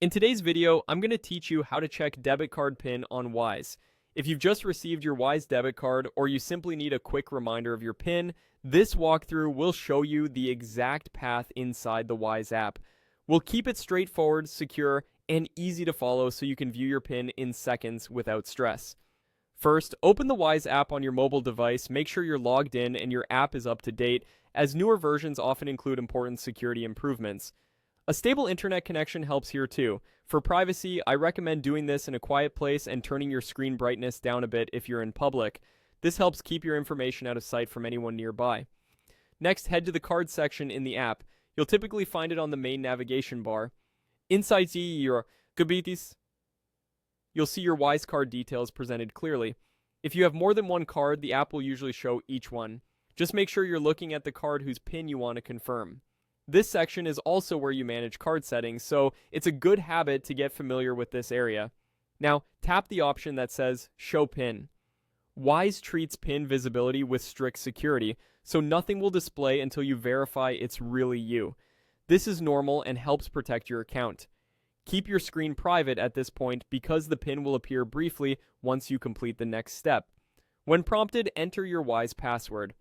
In today's video, I'm going to teach you how to check debit card PIN on Wise. If you've just received your Wise debit card or you simply need a quick reminder of your PIN, this walkthrough will show you the exact path inside the Wise app. We'll keep it straightforward, secure, and easy to follow so you can view your PIN in seconds without stress. First, open the Wise app on your mobile device, make sure you're logged in and your app is up to date, as newer versions often include important security improvements. A stable internet connection helps here too. For privacy, I recommend doing this in a quiet place and turning your screen brightness down a bit if you're in public. This helps keep your information out of sight from anyone nearby. Next, head to the card section in the app. You'll typically find it on the main navigation bar. Inside your Debit, you'll see your Wise card details presented clearly. If you have more than one card, the app will usually show each one. Just make sure you're looking at the card whose PIN you want to confirm. This section is also where you manage card settings, so it's a good habit to get familiar with this area. Now, tap the option that says Show PIN. Wise treats PIN visibility with strict security, so nothing will display until you verify it's really you. This is normal and helps protect your account. Keep your screen private at this point because the PIN will appear briefly once you complete the next step. When prompted, enter your Wise password.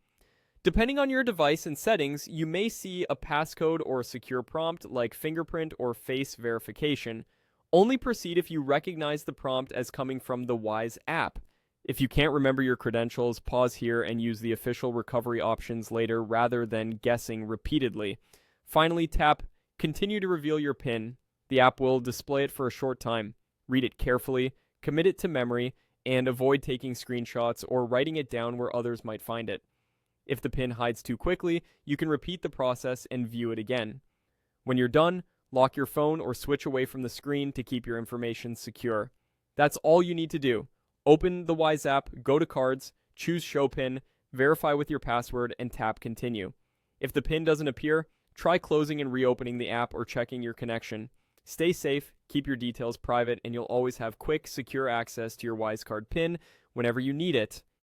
Depending on your device and settings, you may see a passcode or a secure prompt like fingerprint or face verification. Only proceed if you recognize the prompt as coming from the Wise app. If you can't remember your credentials, pause here and use the official recovery options later rather than guessing repeatedly. Finally, tap Continue to reveal your PIN. The app will display it for a short time. Read it carefully, commit it to memory, and avoid taking screenshots or writing it down where others might find it. If the PIN hides too quickly, you can repeat the process and view it again. When you're done, lock your phone or switch away from the screen to keep your information secure. That's all you need to do. Open the Wise app, go to Cards, choose Show PIN, verify with your password, and tap Continue. If the PIN doesn't appear, try closing and reopening the app or checking your connection. Stay safe, keep your details private, and you'll always have quick, secure access to your Wise card PIN whenever you need it.